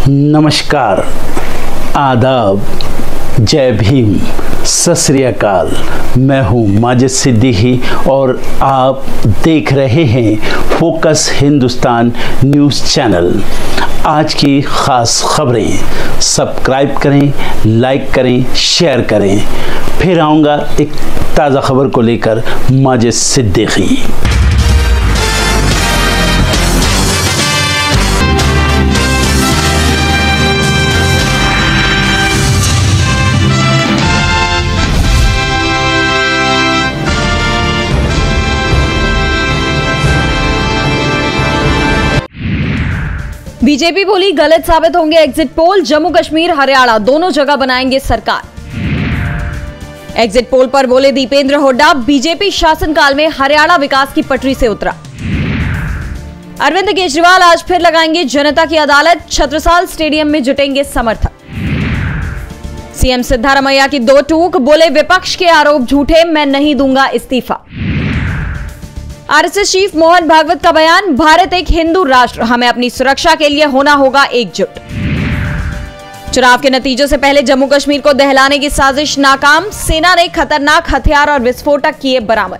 नमस्कार, आदाब, जय भीम, सत श्री अकाल। मैं हूं माजिद सिद्दीकी और आप देख रहे हैं फोकस हिंदुस्तान न्यूज़ चैनल। आज की ख़ास खबरें सब्सक्राइब करें, लाइक करें, शेयर करें। फिर आऊँगा एक ताज़ा खबर को लेकर माजिद सिद्दीकी। बीजेपी बोली गलत साबित होंगे एग्जिट पोल, जम्मू कश्मीर हरियाणा दोनों जगह बनाएंगे सरकार। एग्जिट पोल पर बोले दीपेंद्र हुड्डा, बीजेपी शासनकाल में हरियाणा विकास की पटरी से उतरा। अरविंद केजरीवाल आज फिर लगाएंगे जनता की अदालत, छत्रसाल स्टेडियम में जुटेंगे समर्थक। सीएम सिद्धारमैया की दो टूक, बोले विपक्ष के आरोप झूठे, मैं नहीं दूंगा इस्तीफा। आरएसएस चीफ मोहन भागवत का बयान, भारत एक हिंदू राष्ट्र, हमें अपनी सुरक्षा के लिए होना होगा एकजुट। चुनाव के नतीजों से पहले जम्मू कश्मीर को दहलाने की साजिश नाकाम, सेना ने खतरनाक हथियार और विस्फोटक किए बरामद।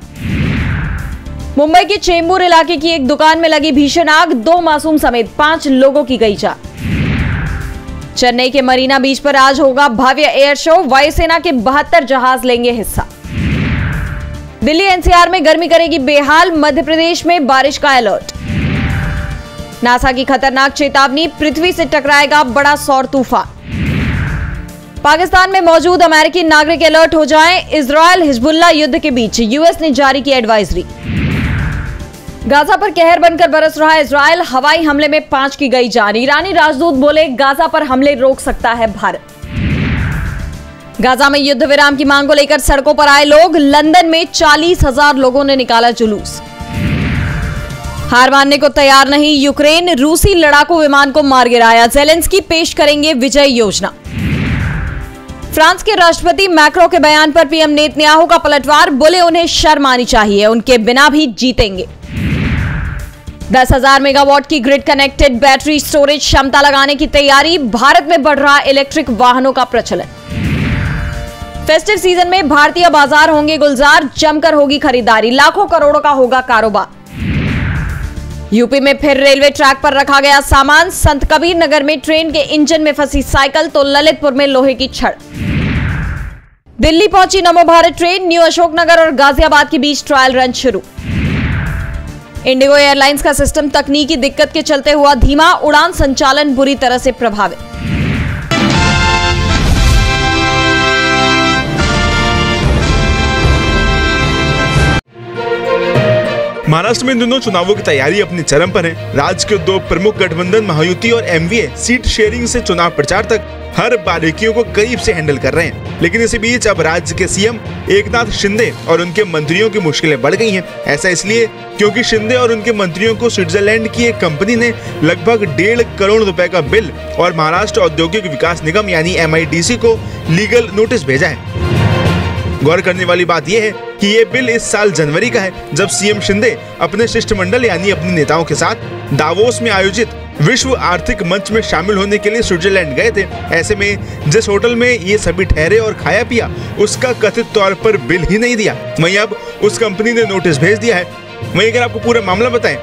मुंबई के चेंबूर इलाके की एक दुकान में लगी भीषण आग, 2 मासूम समेत 5 लोगों की गई जान। चेन्नई के मरीना बीच पर आज होगा भव्य एयर शो, वायुसेना के 72 जहाज लेंगे हिस्सा। दिल्ली एनसीआर में गर्मी करेगी बेहाल, मध्य प्रदेश में बारिश का अलर्ट। नासा की खतरनाक चेतावनी, पृथ्वी से टकराएगा बड़ा सौर तूफान। पाकिस्तान में मौजूद अमेरिकी नागरिक अलर्ट हो जाएं, इजरायल हिजबुल्लाह युद्ध के बीच यूएस ने जारी की एडवाइजरी। गाजा पर कहर बनकर बरस रहा इजरायल, हवाई हमले में 5 की गई जान। ईरानी राजदूत बोले गाजा पर हमले रोक सकता है भारत। गाजा में युद्ध विराम की मांग को लेकर सड़कों पर आए लोग, लंदन में 40,000 लोगों ने निकाला जुलूस। हार मानने को तैयार नहीं यूक्रेन, रूसी लड़ाकू विमान को मार गिराया, जेलेंस्की पेश करेंगे विजय योजना। फ्रांस के राष्ट्रपति मैक्रो के बयान पर पीएम नेतन्याहू का पलटवार, बोले उन्हें शर्म आनी चाहिए, उनके बिना भी जीतेंगे। 10,000 मेगावाट की ग्रिड कनेक्टेड बैटरी स्टोरेज क्षमता लगाने की तैयारी, भारत में बढ़ रहा इलेक्ट्रिक वाहनों का प्रचलन। फेस्टिव सीजन में भारतीय बाजार होंगे गुलजार, जमकर होगी खरीदारी, लाखों करोड़ों का होगा कारोबार। यूपी में फिर रेलवे ट्रैक पर रखा गया सामान, संत कबीर नगर में ट्रेन के इंजन में फंसी साइकिल तो ललितपुर में लोहे की छड़। दिल्ली पहुंची नमो भारत ट्रेन, न्यू अशोकनगर और गाजियाबाद के बीच ट्रायल रन शुरू। इंडिगो एयरलाइंस का सिस्टम तकनीकी दिक्कत के चलते हुआ धीमा, उड़ान संचालन बुरी तरह से प्रभावित। महाराष्ट्र में इन दोनों चुनावों की तैयारी अपनी चरम पर है। राज्य के 2 प्रमुख गठबंधन महायुति और एमवीए सीट शेयरिंग से चुनाव प्रचार तक हर बारीकियों को करीब से हैंडल कर रहे हैं। लेकिन इसी बीच अब राज्य के सीएम एकनाथ शिंदे और उनके मंत्रियों की मुश्किलें बढ़ गई हैं। ऐसा इसलिए क्योंकि शिंदे और उनके मंत्रियों को स्विट्जरलैंड की एक कंपनी ने लगभग 1.5 करोड़ रुपए का बिल और महाराष्ट्र औद्योगिक विकास निगम यानी MIDC को लीगल नोटिस भेजा है। गौर करने वाली बात यह है कि ये बिल इस साल जनवरी का है, जब सीएम शिंदे अपने शिष्टमंडल यानी अपने नेताओं के साथ दावोस में आयोजित विश्व आर्थिक मंच में शामिल होने के लिए स्विट्जरलैंड गए थे। ऐसे में जिस होटल में ये सभी ठहरे और खाया पिया, उसका कथित तौर पर बिल ही नहीं दिया। वहीं अब उस कंपनी ने नोटिस भेज दिया है। वहीं अगर आपको पूरा मामला बताएं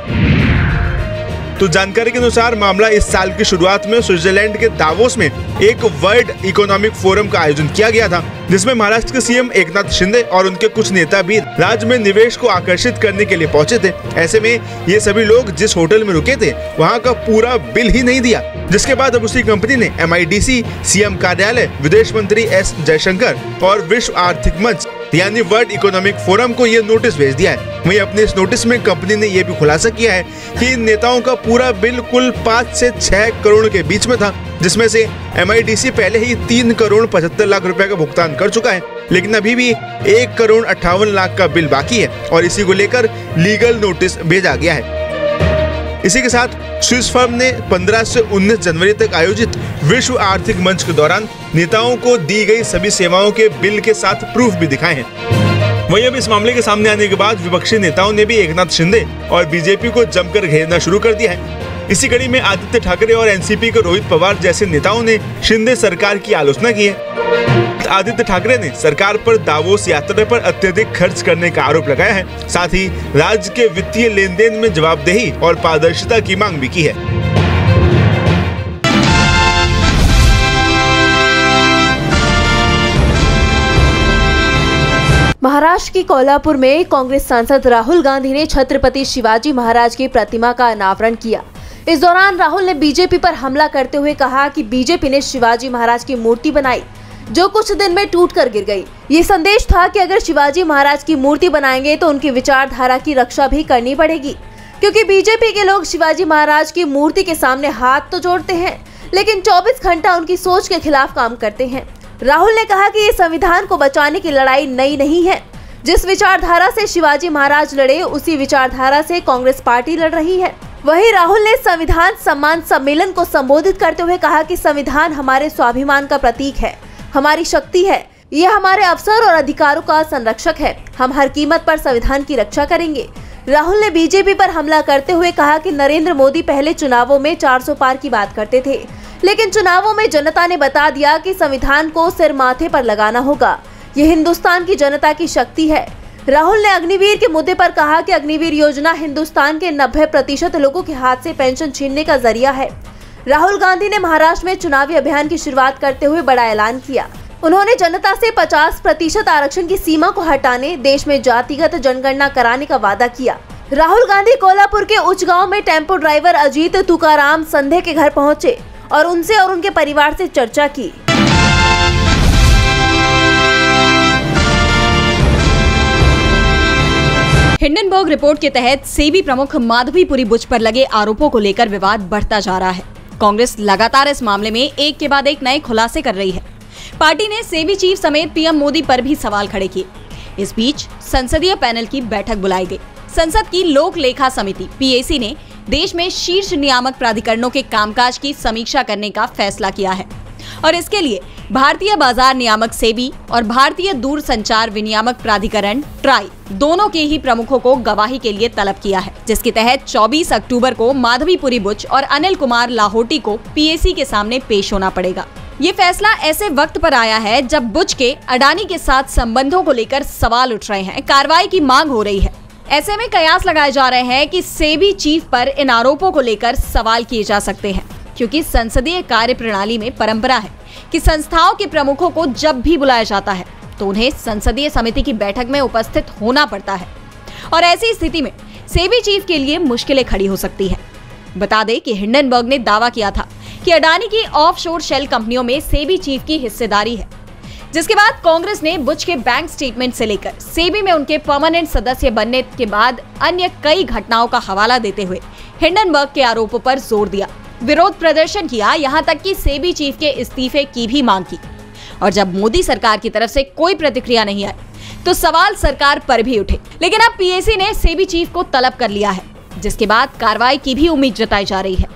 तो जानकारी के अनुसार मामला इस साल की शुरुआत में स्विट्जरलैंड के दावोस में एक वर्ल्ड इकोनॉमिक फोरम का आयोजन किया गया था, जिसमें महाराष्ट्र के सीएम एकनाथ शिंदे और उनके कुछ नेता भी राज्य में निवेश को आकर्षित करने के लिए पहुंचे थे। ऐसे में ये सभी लोग जिस होटल में रुके थे वहां का पूरा बिल ही नहीं दिया, जिसके बाद अब उसी कंपनी ने MIDC, सीएम कार्यालय, विदेश मंत्री S जयशंकर और विश्व आर्थिक मंच यानी वर्ल्ड इकोनॉमिक फोरम को ये नोटिस भेज दिया है। वहीं अपने इस नोटिस में कंपनी ने यह भी खुलासा किया है कि इन नेताओं का पूरा बिल कुल 5 से 6 करोड़ के बीच में था, जिसमें से MIDC पहले ही 3 करोड़ 75 लाख रुपए का भुगतान कर चुका है, लेकिन अभी भी 1 करोड़ 58 लाख का बिल बाकी है और इसी को लेकर लीगल नोटिस भेजा गया है। इसी के साथ स्विस फर्म ने 15 से 19 जनवरी तक आयोजित विश्व आर्थिक मंच के दौरान नेताओं को दी गई सभी सेवाओं के बिल के साथ प्रूफ भी दिखाए हैं। वहीं अब इस मामले के सामने आने के बाद विपक्षी नेताओं ने भी एकनाथ शिंदे और बीजेपी को जमकर घेरना शुरू कर दिया है। इसी कड़ी में आदित्य ठाकरे और एनसीपी के रोहित पवार जैसे नेताओं ने शिंदे सरकार की आलोचना की है। आदित्य ठाकरे ने सरकार पर दावोस यात्रा पर अत्यधिक खर्च करने का आरोप लगाया है। साथ ही राज्य के वित्तीय लेन देन में जवाबदेही और पारदर्शिता की मांग भी की है। महाराष्ट्र की कोल्हापुर में कांग्रेस सांसद राहुल गांधी ने छत्रपति शिवाजी महाराज की प्रतिमा का अनावरण किया। इस दौरान राहुल ने बीजेपी पर हमला करते हुए कहा कि बीजेपी ने शिवाजी महाराज की मूर्ति बनाई जो कुछ दिन में टूटकर गिर गई। ये संदेश था कि अगर शिवाजी महाराज की मूर्ति बनाएंगे तो उनकी विचारधारा की रक्षा भी करनी पड़ेगी, क्योंकि बीजेपी के लोग शिवाजी महाराज की मूर्ति के सामने हाथ तो जोड़ते हैं लेकिन 24 घंटा उनकी सोच के खिलाफ काम करते हैं। राहुल ने कहा कि ये संविधान को बचाने की लड़ाई नई नहीं है। जिस विचारधारा से शिवाजी महाराज लड़े उसी विचारधारा से कांग्रेस पार्टी लड़ रही है। वहीं राहुल ने संविधान सम्मान सम्मेलन को संबोधित करते हुए कहा कि संविधान हमारे स्वाभिमान का प्रतीक है, हमारी शक्ति है, ये हमारे अवसर और अधिकारों का संरक्षक है। हम हर कीमत पर संविधान की रक्षा करेंगे। राहुल ने बीजेपी पर हमला करते हुए कहा कि नरेंद्र मोदी पहले चुनावों में 400 पार की बात करते थे, लेकिन चुनावों में जनता ने बता दिया कि संविधान को सिर माथे पर लगाना होगा। ये हिंदुस्तान की जनता की शक्ति है। राहुल ने अग्निवीर के मुद्दे पर कहा कि अग्निवीर योजना हिंदुस्तान के 90% लोगों के हाथ से पेंशन छीनने का जरिया है। राहुल गांधी ने महाराष्ट्र में चुनावी अभियान की शुरुआत करते हुए बड़ा ऐलान किया। उन्होंने जनता से 50% आरक्षण की सीमा को हटाने, देश में जातिगत जनगणना कराने का वादा किया। राहुल गांधी कोल्हापुर के उच्चगांव में टेम्पो ड्राइवर अजीत तुकाराम संधे के घर पहुंचे और उनसे और उनके परिवार से चर्चा की। हिंडनबर्ग रिपोर्ट के तहत सेबी प्रमुख माधवीपुरी बुच पर लगे आरोपों को लेकर विवाद बढ़ता जा रहा है। कांग्रेस लगातार इस मामले में एक के बाद एक नए खुलासे कर रही है। पार्टी ने सेबी चीफ समेत पीएम मोदी पर भी सवाल खड़े किए। इस बीच संसदीय पैनल की बैठक बुलाई गई। संसद की लोक लेखा समिति पीएसी ने देश में शीर्ष नियामक प्राधिकरणों के कामकाज की समीक्षा करने का फैसला किया है और इसके लिए भारतीय बाजार नियामक सेबी और भारतीय दूरसंचार विनियामक प्राधिकरण ट्राई दोनों के ही प्रमुखों को गवाही के लिए तलब किया है, जिसके तहत 24 अक्टूबर को माधवीपुरी बुच और अनिल कुमार लाहोटी को पीएसी के सामने पेश होना पड़ेगा। ये फैसला ऐसे वक्त पर आया है जब बुच के अडानी के साथ संबंधों को लेकर सवाल उठ रहे हैं, कार्रवाई की मांग हो रही है। ऐसे में कयास लगाए जा रहे हैं कि सेबी चीफ पर इन आरोपों को लेकर सवाल किए जा सकते हैं, क्योंकि संसदीय कार्य प्रणाली में परंपरा है कि संस्थाओं के प्रमुखों को जब भी बुलाया जाता है तो उन्हें संसदीय समिति की बैठक में उपस्थित होना पड़ता है और ऐसी स्थिति में सेबी चीफ के लिए मुश्किलें खड़ी हो सकती हैं। बता दें कि हिंडनबर्ग ने दावा किया था कि अडानी की ऑफशोर शेल कंपनियों में सेबी चीफ की हिस्सेदारी है, जिसके बाद कांग्रेस ने बुच के बैंक स्टेटमेंट से लेकर सेबी में उनके परमानेंट सदस्य बनने के बाद अन्य कई घटनाओं का हवाला देते हुए हिंडनबर्ग के आरोपों पर जोर दिया, विरोध प्रदर्शन किया, यहां तक कि सेबी चीफ के इस्तीफे की भी मांग की। और जब मोदी सरकार की तरफ से कोई प्रतिक्रिया नहीं आई तो सवाल सरकार पर भी उठे। लेकिन अब पीएसी ने सेबी चीफ को तलब कर लिया है, जिसके बाद कार्रवाई की भी उम्मीद जताई जा रही है।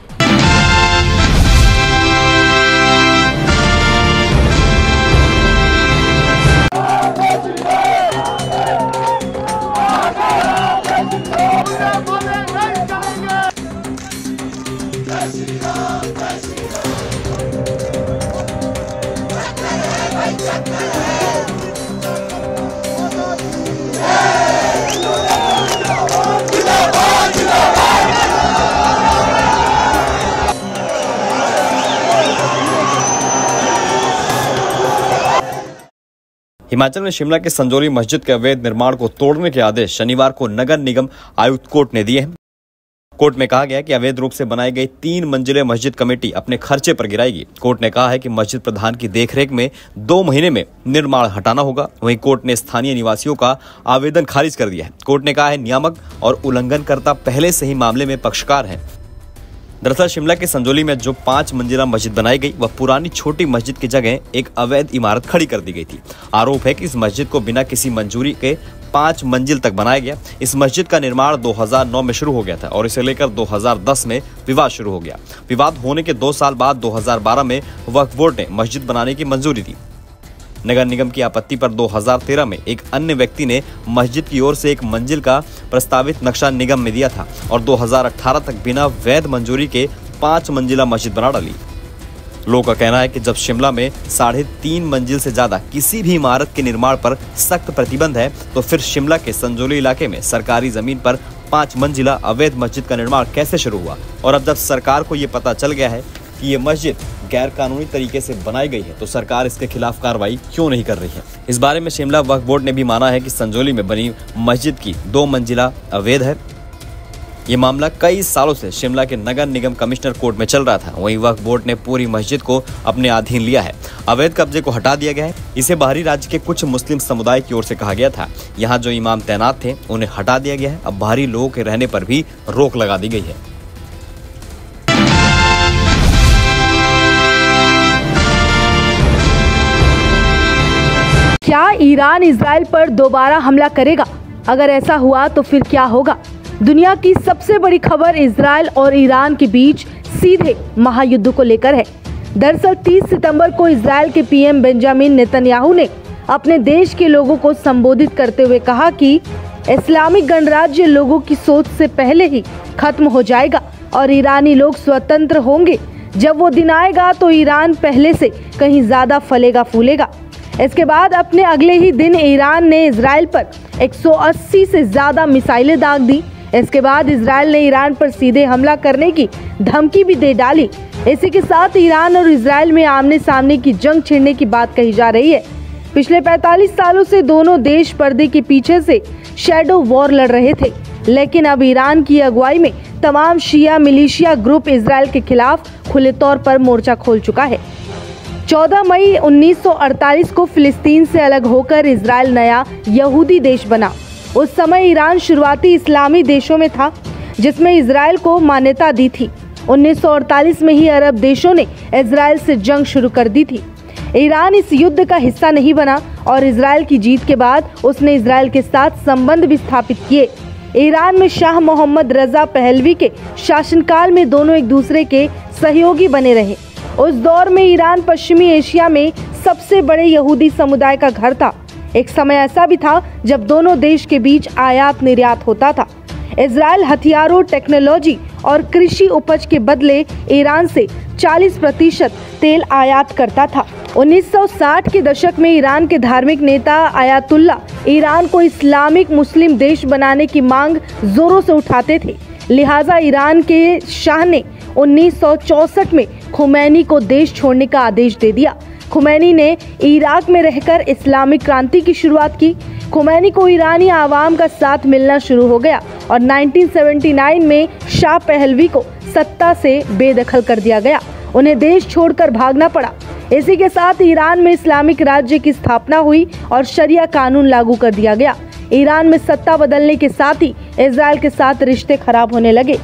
हिमाचल में शिमला के संजौली मस्जिद के अवैध निर्माण को तोड़ने के आदेश शनिवार को नगर निगम आयुक्त कोर्ट ने दिए हैं। कोर्ट में कहा गया कि अवैध रूप से बनाई गई 3 मंजिले मस्जिद कमेटी अपने खर्चे पर गिराएगी। कोर्ट ने कहा है कि मस्जिद प्रधान की देखरेख में 2 महीने में निर्माण हटाना होगा। वहीं कोर्ट ने स्थानीय निवासियों का आवेदन खारिज कर दिया है। कोर्ट ने कहा है नियामक और उल्लंघनकर्ता पहले से ही मामले में पक्षकार हैं। दरअसल शिमला के संजौली में जो 5 मंजिला मस्जिद बनाई गई वह पुरानी छोटी मस्जिद की जगह एक अवैध इमारत खड़ी कर दी गई थी। आरोप है कि इस मस्जिद को बिना किसी मंजूरी के 5 मंजिल तक बनाया गया। इस मस्जिद का निर्माण 2009 में शुरू हो गया था और इसे लेकर 2010 में विवाद शुरू हो गया। विवाद होने के 2 साल बाद 2012 में वक्फ बोर्ड ने मस्जिद बनाने की मंजूरी दी। नगर निगम की आपत्ति पर 2013 में एक अन्य व्यक्ति ने मस्जिद की ओर से एक मंजिल का प्रस्तावित नक्शा निगम में दिया था और 2018 तक बिना वैध मंजूरी के 5 मंजिला मस्जिद बना डाली। लोगों का कहना है कि जब शिमला में 3.5 मंजिल से ज्यादा किसी भी इमारत के निर्माण पर सख्त प्रतिबंध है, तो फिर शिमला के संजौली इलाके में सरकारी जमीन पर 5 मंजिला अवैध मस्जिद का निर्माण कैसे शुरू हुआ। और अब जब सरकार को ये पता चल गया है कि ये मस्जिद गैर कानूनी तरीके से बनाई गई है, तो सरकार इसके खिलाफ कार्रवाई क्यों नहीं कर रही है। इस बारे में शिमला वक्फ बोर्ड ने भी माना है कि संजौली में बनी मस्जिद की 2 मंजिला अवैध है। ये मामला कई सालों से शिमला के नगर निगम कमिश्नर कोर्ट में चल रहा था। वहीं वक्फ बोर्ड ने पूरी मस्जिद को अपने अधीन लिया है। अवैध कब्जे को हटा दिया गया है। इसे बाहरी राज्य के कुछ मुस्लिम समुदाय की ओर से कहा गया था। यहाँ जो इमाम तैनात थे उन्हें हटा दिया गया है। अब बाहरी लोगों के रहने पर भी रोक लगा दी गई है। क्या ईरान इजराइल पर दोबारा हमला करेगा? अगर ऐसा हुआ तो फिर क्या होगा? दुनिया की सबसे बड़ी खबर इजराइल और ईरान के बीच सीधे महायुद्ध को लेकर है। दरअसल 30 सितंबर को इजराइल के पीएम बेंजामिन नेतन्याहू ने अपने देश के लोगों को संबोधित करते हुए कहा कि इस्लामिक गणराज्य लोगों की सोच से पहले ही खत्म हो जाएगा और ईरानी लोग स्वतंत्र होंगे। जब वो दिन आएगा तो ईरान पहले से कहीं ज्यादा फलेगा फूलेगा। इसके बाद अपने अगले ही दिन ईरान ने इजराइल पर 180 से ज्यादा मिसाइलें दाग दी। इसके बाद इजराइल ने ईरान पर सीधे हमला करने की धमकी भी दे डाली। इसी के साथ ईरान और इजराइल में आमने सामने की जंग छिड़ने की बात कही जा रही है। पिछले 45 सालों से दोनों देश पर्दे के पीछे से शैडो वॉर लड़ रहे थे, लेकिन अब ईरान की अगुवाई में तमाम शिया मिलिशिया ग्रुप इजराइल के खिलाफ खुले तौर पर मोर्चा खोल चुका है। 14 मई 1948 को फिलिस्तीन से अलग होकर इजराइल नया यहूदी देश बना। उस समय ईरान शुरुआती इस्लामी देशों में था जिसमें इजराइल को मान्यता दी थी। 1948 में ही अरब देशों ने इजराइल से जंग शुरू कर दी थी। ईरान इस युद्ध का हिस्सा नहीं बना और इजराइल की जीत के बाद उसने इजराइल के साथ संबंध भी स्थापित किए। ईरान में शाह मोहम्मद रजा पहलवी के शासनकाल में दोनों एक दूसरे के सहयोगी बने रहे। उस दौर में ईरान पश्चिमी एशिया में सबसे बड़े यहूदी समुदाय का घर था। एक समय ऐसा भी था जब दोनों देश के बीच आयात निर्यात होता था। इजराइल हथियारों, टेक्नोलॉजी और कृषि उपज के बदले ईरान से 40% तेल आयात करता था। 1960 के दशक में ईरान के धार्मिक नेता आयतुल्ला ईरान को इस्लामिक मुस्लिम देश बनाने की मांग जोरों से उठाते थे। लिहाजा ईरान के शाह ने 1964 में खुमैनी को देश छोड़ने का आदेश दे दिया। खुमैनी ने इराक में रहकर इस्लामिक क्रांति की शुरुआत की। खुमैनी को ईरानी आवाम का साथ मिलना शुरू हो गया और 1979 में शाह पहलवी को सत्ता से बेदखल कर दिया गया। उन्हें देश छोड़कर भागना पड़ा। इसी के साथ ईरान में इस्लामिक राज्य की स्थापना हुई और शरिया कानून लागू कर दिया गया। ईरान में सत्ता बदलने के साथ ही इजराइल के साथ रिश्ते खराब होने लगे।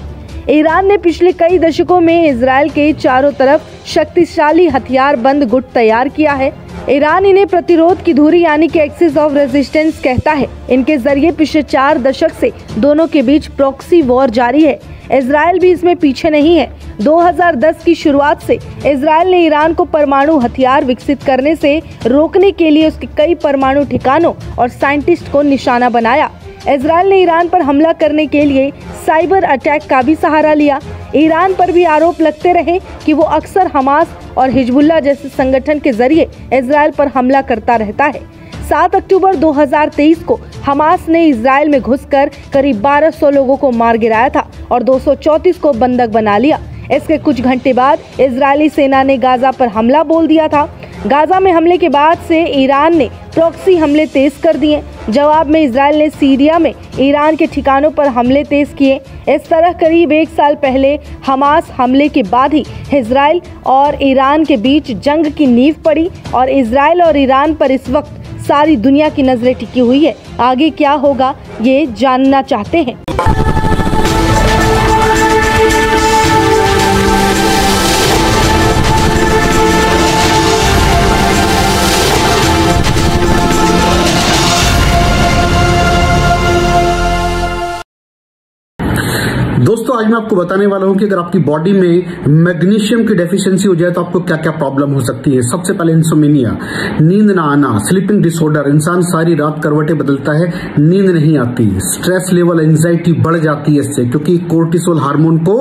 ईरान ने पिछले कई दशकों में इजराइल के चारों तरफ शक्तिशाली हथियार बंद गुट तैयार किया है। ईरान इन्हें प्रतिरोध की धुरी यानी कि एक्सिस ऑफ रेजिस्टेंस कहता है। इनके जरिए पिछले 4 दशक से दोनों के बीच प्रॉक्सी वॉर जारी है। इजराइल भी इसमें पीछे नहीं है। 2010 की शुरुआत से इजराइल ने ईरान को परमाणु हथियार विकसित करने से रोकने के लिए उसके कई परमाणु ठिकानों और साइंटिस्ट को निशाना बनाया। इजराइल ने ईरान पर हमला करने के लिए साइबर अटैक का भी सहारा लिया। ईरान पर भी आरोप लगते रहे कि वो अक्सर हमास और हिजबुल्लाह जैसे संगठन के जरिए इजराइल पर हमला करता रहता है। 7 अक्टूबर 2023 को हमास ने इजराइल में घुसकर करीब 1200 लोगों को मार गिराया था और 234 को बंधक बना लिया। इसके कुछ घंटे बाद इजरायली सेना ने गाजा पर हमला बोल दिया था। गाजा में हमले के बाद से ईरान ने प्रॉक्सी हमले तेज कर दिए। जवाब में इजराइल ने सीरिया में ईरान के ठिकानों पर हमले तेज किए। इस तरह करीब 1 साल पहले हमास हमले के बाद ही इजराइल और ईरान के बीच जंग की नींव पड़ी और इजराइल और ईरान पर इस वक्त सारी दुनिया की नजरें टिकी हुई है। आगे क्या होगा ये जानना चाहते हैं। दोस्तों दोस्तों आज मैं आपको बताने वाला हूं कि अगर आपकी बॉडी में मैग्नीशियम की डेफिशिएंसी हो जाए तो आपको क्या क्या प्रॉब्लम हो सकती है। सबसे पहले इंसोमिनिया, नींद ना आना, स्लीपिंग डिसऑर्डर, इंसान सारी रात करवटें बदलता है, नींद नहीं आती, स्ट्रेस लेवल, एंजाइटी बढ़ जाती है इससे, क्योंकि कोर्टिसोल हार्मोन को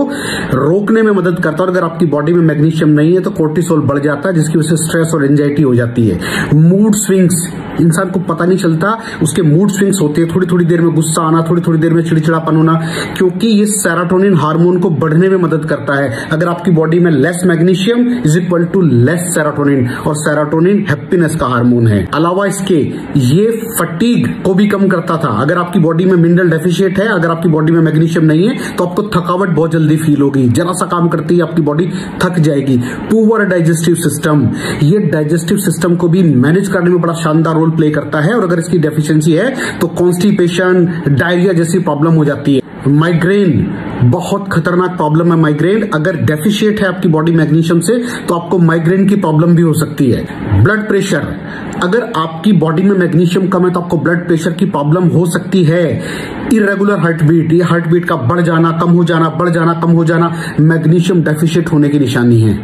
रोकने में मदद करता है। और अगर आपकी बॉडी में मैग्नीशियम नहीं है तो कोर्टिसोल बढ़ जाता है, जिसकी वजह से स्ट्रेस और एंजाइटी हो जाती है। मूड स्विंग्स, इंसान को पता नहीं चलता उसके मूड स्विंग्स होते हैं, थोड़ी थोड़ी देर में गुस्सा आना, थोड़ी थोड़ी देर में चिड़चिड़ापन होना, क्योंकि ये सेरोटोनिन हार्मोन को बढ़ने में मदद करता है। अगर आपकी बॉडी में less magnesium is equal to less serotonin, और सेरोटोनिन हैप्पीनेस का हार्मोन है। अलावा इसके ये फटीग को भी कम करता था। अगर आपकी बॉडी में मिनरल डेफिशिएट है, अगर आपकी बॉडी में मैग्नीशियम नहीं है तो आपको थकावट बहुत जल्दी फील होगी, जरा सा काम करती है आपकी बॉडी थक जाएगी। पुअर डाइजेस्टिव सिस्टम, ये डाइजेस्टिव सिस्टम को भी मैनेज करने में बड़ा शानदार रोल प्ले करता है, और अगर इसकी डेफिशिएंसी है तो कॉन्स्टिपेशन, डायरिया जैसी प्रॉब्लम हो जाती है। माइग्रेन, बहुत खतरनाक प्रॉब्लम है माइग्रेन। अगर डेफिशिएट है आपकी बॉडी मैग्नीशियम से तो आपको माइग्रेन की प्रॉब्लम भी हो सकती है। ब्लड प्रेशर, अगर आपकी बॉडी में मैग्नीशियम कम है तो आपको ब्लड प्रेशर की प्रॉब्लम हो सकती है। इरेगुलर हार्टबीट, ये हार्टबीट का बढ़ जाना, कम हो जाना, बढ़ जाना, कम हो जाना, मैग्नीशियम डेफिशिएट होने की निशानी है।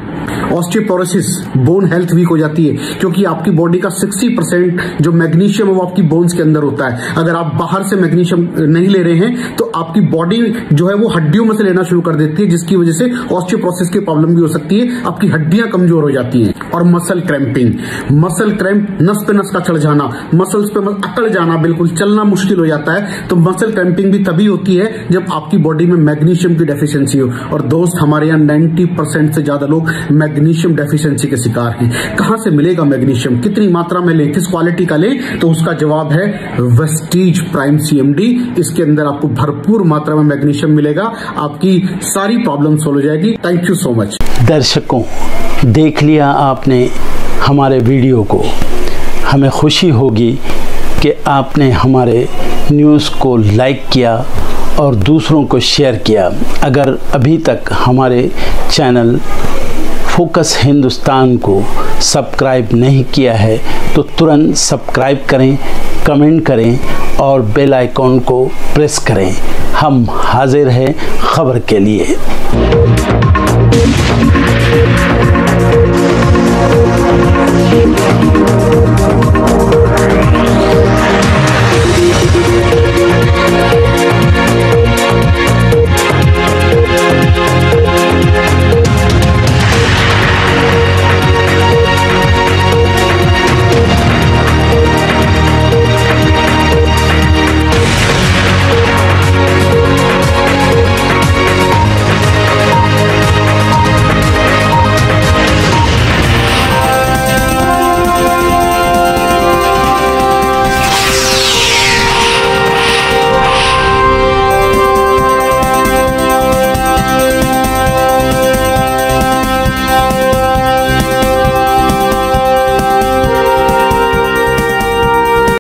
ऑस्टियोपोरोसिस, बोन हेल्थ वीक हो जाती है, क्योंकि आपकी बॉडी का 60% जो मैग्नीशियम है वो आपकी बोन्स के अंदर होता है। अगर आप बाहर से मैग्नीशियम नहीं ले रहे हैं तो आपकी बॉडी जो है वो हड्डियों में से लेना शुरू कर देती है, जिसकी वजह से ऑस्टियोपोरोसिस की प्रॉब्लम भी हो सकती है, आपकी हड्डियां कमजोर हो जाती हैं। और मसल क्रैम्पिंग, मसल क्रैम्प, नस पे नस का चढ़ जाना, मसल्स पे अकड़ जाना, बिल्कुल चलना मुश्किल हो जाता है। तो मसल क्रैम्पिंग भी तभी होती है जब आपकी बॉडी में मैग्नीशियम की डेफिशिएंसी हो। और दोस्त, हमारे यहाँ 90% से ज्यादा लोग मैग्नीशियम डेफिशिएंसी के शिकार हैं। कहां से मिलेगा मैग्नीशियम, कितनी मात्रा में लें, किस क्वालिटी का लें? तो उसका जवाब है वेस्टीज प्राइम CMD। इसके अंदर आपको भरपूर मात्रा में मैग्नीशियम मिलेगा, आपकी सारी प्रॉब्लम सॉल्व हो जाएगी। Thank you so much. दर्शकों, देख लिया आपने हमारे वीडियो को। हमें खुशी होगी कि आपने हमारे न्यूज़ को लाइक किया और दूसरों को शेयर किया। अगर अभी तक हमारे चैनल फोकस हिंदुस्तान को सब्सक्राइब नहीं किया है तो तुरंत सब्सक्राइब करें, कमेंट करें और बेल आइकॉन को प्रेस करें। हम हाजिर हैं खबर के लिए।